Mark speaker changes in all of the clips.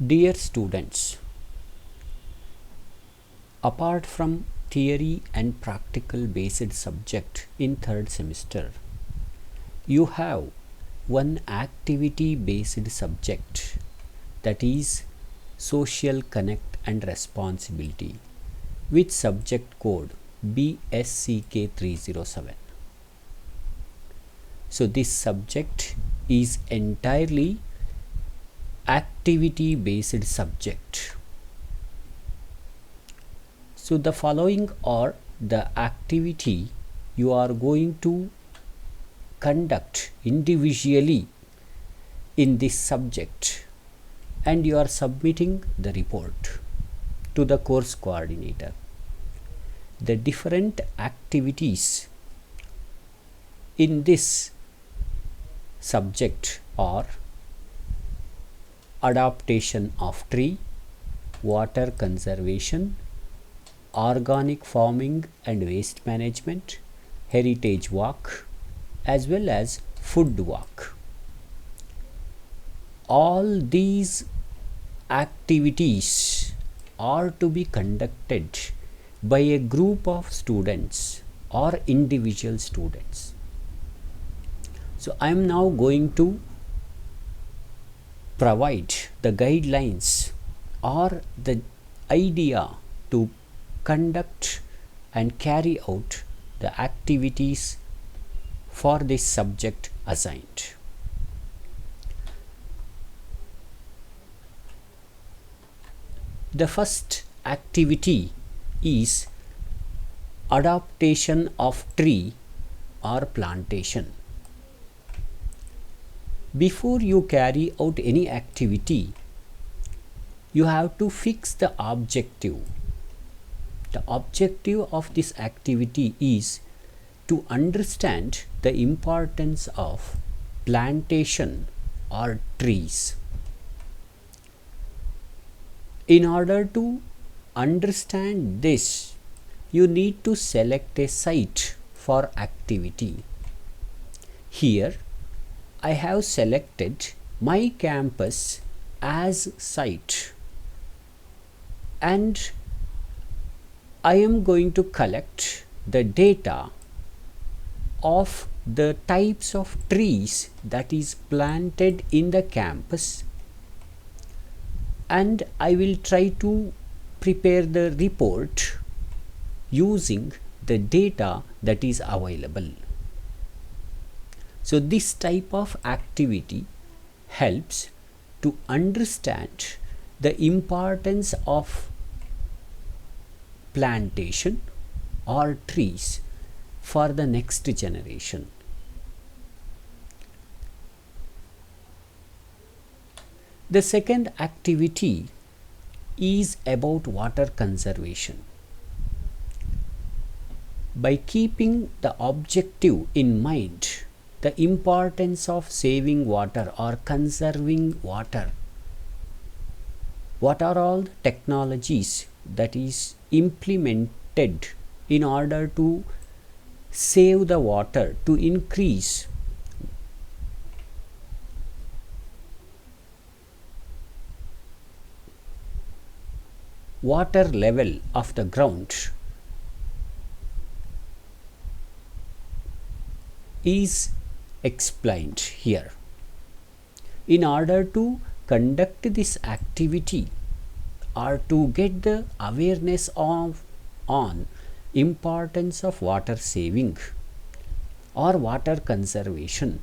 Speaker 1: Dear students, apart from theory and practical based subject in third semester, you have one activity based subject, that is social connect and responsibility, with subject code BSCK307. So this subject is entirely activity based subject. So the following are the activity you are going to conduct individually in this subject, and you are submitting the report to the course coordinator. The different activities in this subject are adaptation of tree, water conservation, organic farming and waste management, heritage walk, as well as food walk. All these activities are to be conducted by a group of students or individual students. So I am now going to provide the guidelines or the idea to conduct and carry out the activities for this subject assigned. The first activity is adaptation of tree or plantation. Before you carry out any activity, you have to fix the objective. The objective of this activity is to understand the importance of plantation or trees. In order to understand this, you need to select a site for activity. Here, I have selected my campus as site, and I am going to collect the data of the types of trees that is planted in the campus, and I will try to prepare the report using the data that is available. So this type of activity helps to understand the importance of plantation or trees for the next generation. The second activity is about water conservation. By keeping the objective in mind, the importance of saving water or conserving water, what are all the technologies that is implemented in order to save the water, to increase water level of the ground, is explained here. In order to conduct this activity or to get the awareness of on importance of water saving or water conservation,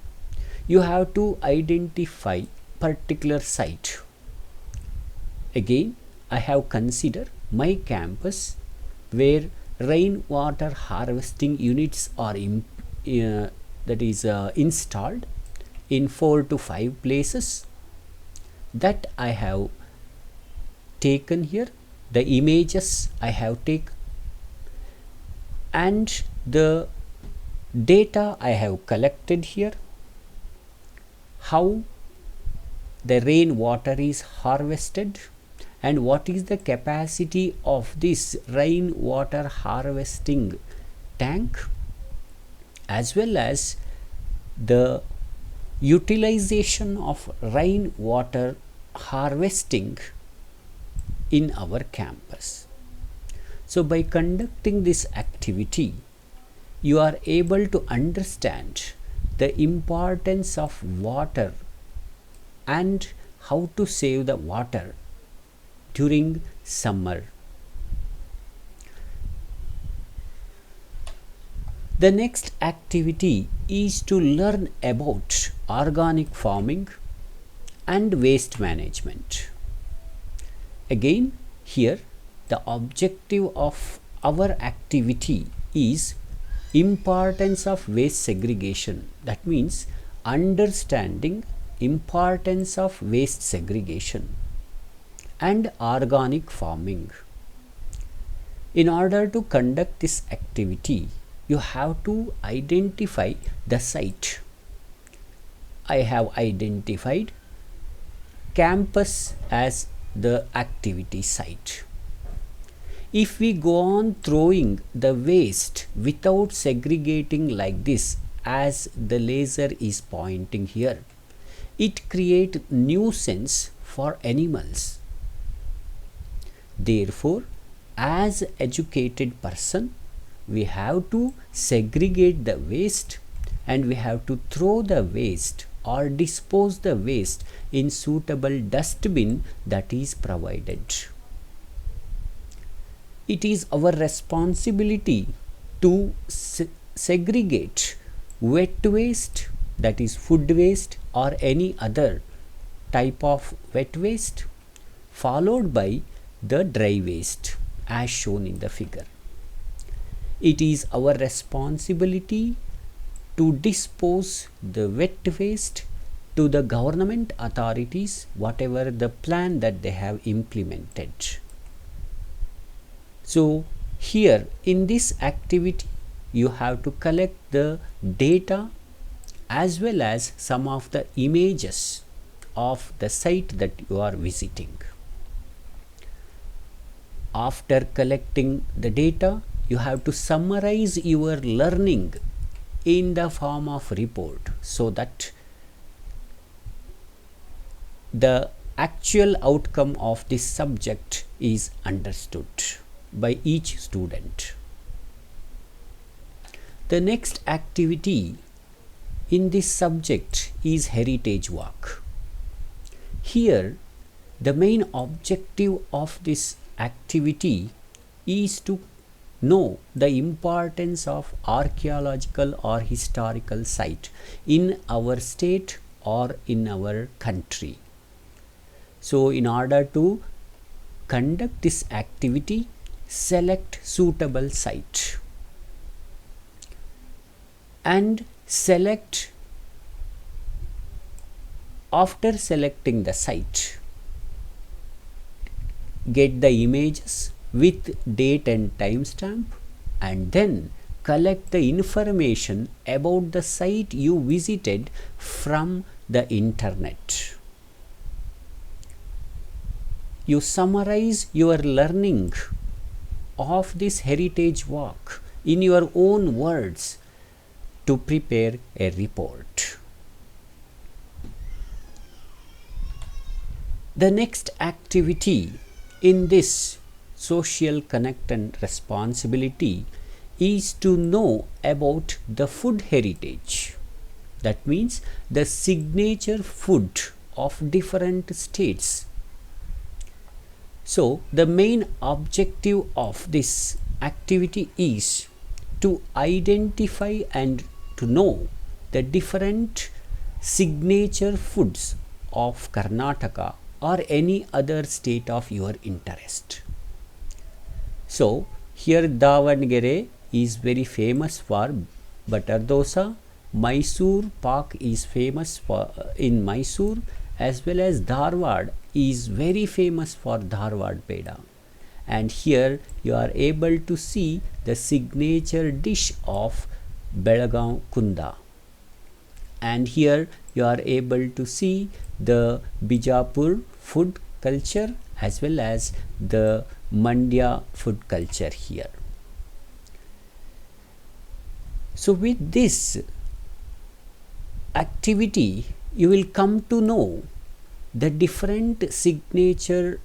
Speaker 1: you have to identify particular site. Again, I have considered my campus where rainwater harvesting units are installed in 4 to 5 places. That I have taken here, the images I have taken, and the data I have collected here, how the rainwater is harvested and what is the capacity of this rainwater harvesting tank, as well as the utilization of rainwater harvesting in our campus. So by conducting this activity, you are able to understand the importance of water and how to save the water during summer. The next activity is to learn about organic farming and waste management. Again, here the objective of our activity is importance of waste segregation. That means understanding importance of waste segregation and organic farming. In order to conduct this activity, you have to identify the site. I have identified campus as the activity site. If we go on throwing the waste without segregating like this, as the laser is pointing here, it creates nuisance for animals. Therefore, as educated person, we have to segregate the waste and we have to throw the waste or dispose the waste in suitable dustbin that is provided. It is our responsibility to segregate wet waste, that is food waste or any other type of wet waste, followed by the dry waste as shown in the figure. It is our responsibility to dispose the wet waste to the government authorities, whatever the plan that they have implemented. So here in this activity, you have to collect the data as well as some of the images of the site that you are visiting. After collecting the data, you have to summarize your learning in the form of report so that the actual outcome of this subject is understood by each student. The next activity in this subject is heritage walk. Here, the main objective of this activity is to know the importance of archaeological or historical site in our state or in our country. So in order to conduct this activity, select suitable site and select. After selecting the site, get the images with date and timestamp and then collect the information about the site you visited from the internet. You summarize your learning of this heritage walk in your own words to prepare a report. The next activity in this social connect and responsibility is to know about the food heritage. That means the signature food of different states. So the main objective of this activity is to identify and to know the different signature foods of Karnataka or any other state of your interest. So here Davangere is very famous for butter dosa. Mysore Pak is famous for in Mysore, as well as Dharwad is very famous for Dharwad Peda. And here you are able to see the signature dish of Belgaum Kunda. And here you are able to see the Bijapur food culture as well as the Mandya food culture here. So with this activity, you will come to know the different signature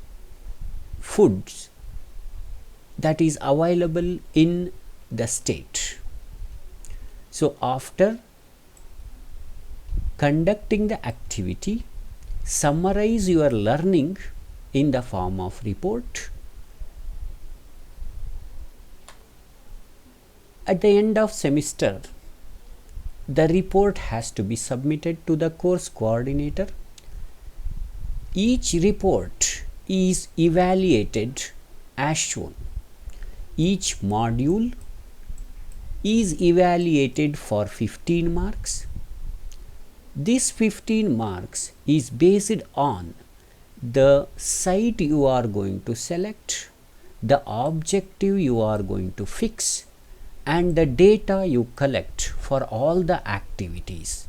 Speaker 1: foods that is available in the state. So after conducting the activity, summarize your learning in the form of report. At the end of semester, the report has to be submitted to the course coordinator. Each report is evaluated as shown. Each module is evaluated for 15 marks. This 15 marks is based on the site you are going to select, the objective you are going to fix, and the data you collect for all the activities.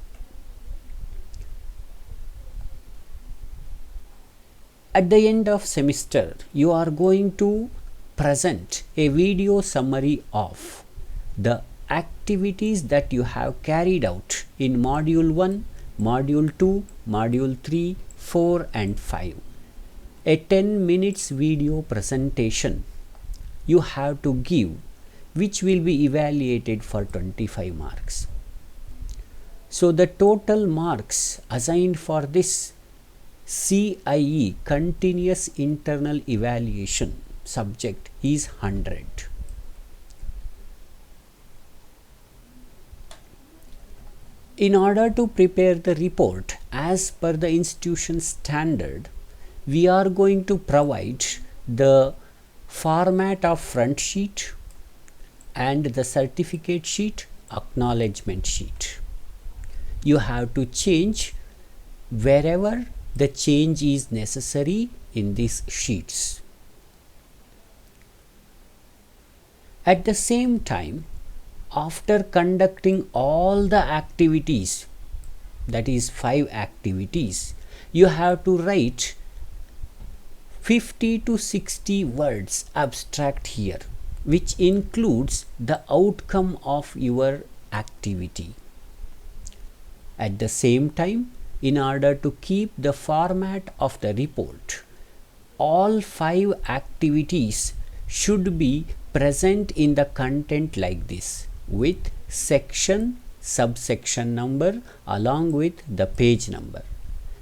Speaker 1: At the end of semester, you are going to present a video summary of the activities that you have carried out in module 1, module 2, module 3, 4 and 5. A 10 minutes video presentation you have to give, which will be evaluated for 25 marks. So the total marks assigned for this CIE, continuous internal evaluation subject, is 100. In order to prepare the report as per the institution standard, we are going to provide the format of front sheet and the certificate sheet, acknowledgement sheet. You have to change wherever the change is necessary in these sheets. At the same time, after conducting all the activities, that is 5 activities, you have to write 50 to 60 words abstract here, which includes the outcome of your activity. At the same time, in order to keep the format of the report, all 5 activities should be present in the content like this, with section, subsection number along with the page number.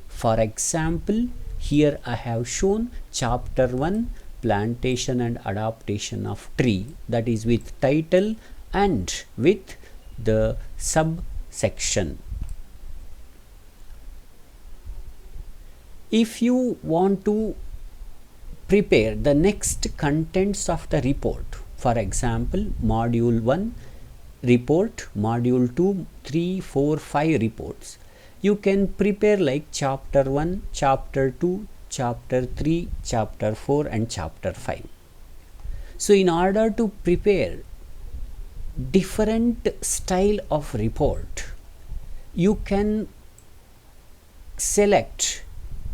Speaker 1: For example, here I have shown chapter 1, plantation and adaptation of tree, that is with title and with the subsection. If you want to prepare the next contents of the report, for example, module 1 report, module 2, 3, 4, 5 reports, you can prepare like chapter 1, chapter 2, chapter 3, chapter 4 and chapter 5. So in order to prepare different style of report, you can select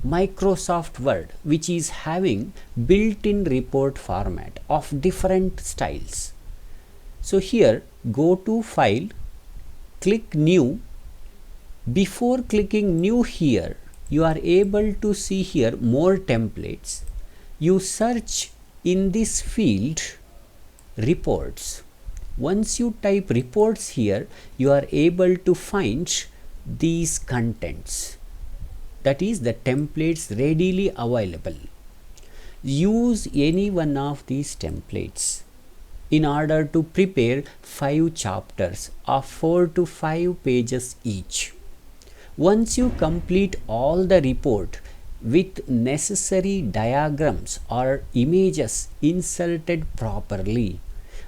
Speaker 1: Microsoft Word, which is having built-in report format of different styles. So here, go to File, click New. Before clicking New here, you are able to see here more templates. You search in this field reports. Once you type reports here, you are able to find these contents. That is the templates readily available. Use any one of these templates in order to prepare 5 chapters of 4 to 5 pages each. Once you complete all the report with necessary diagrams or images inserted properly,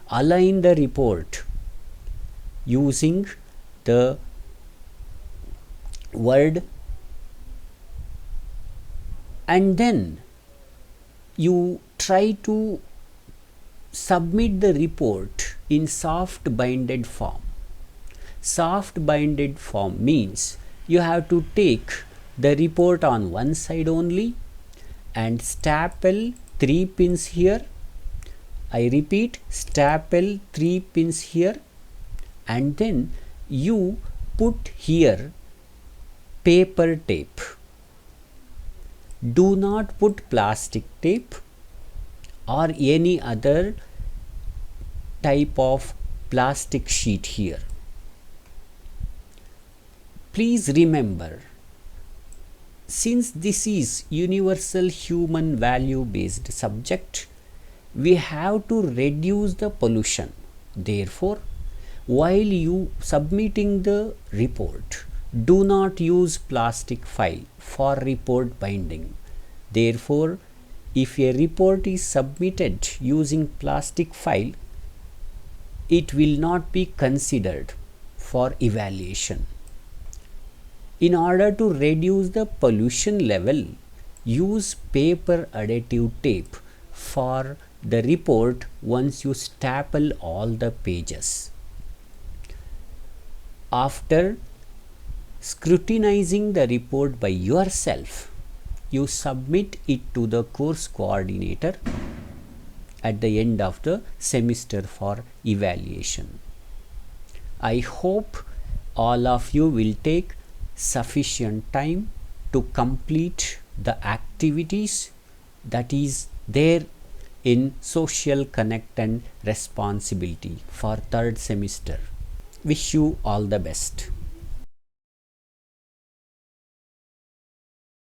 Speaker 1: align the report using the Word, and then you try to submit the report in soft binded form. Soft binded form means you have to take the report on one side only and staple 3 pins here. I repeat, staple 3 pins here, and then you put here paper tape. Do not put plastic tape or any other type of plastic sheet here. Please remember, since this is universal human value based subject, we have to reduce the pollution. Therefore, while you submitting the report, do not use plastic file for report binding. Therefore, if a report is submitted using plastic file, it will not be considered for evaluation. In order to reduce the pollution level, use paper adhesive tape for the report once you staple all the pages. After scrutinizing the report by yourself, you submit it to the course coordinator at the end of the semester for evaluation. I hope all of you will take sufficient time to complete the activities that is there in social connect and responsibility for third semester. Wish you all the best.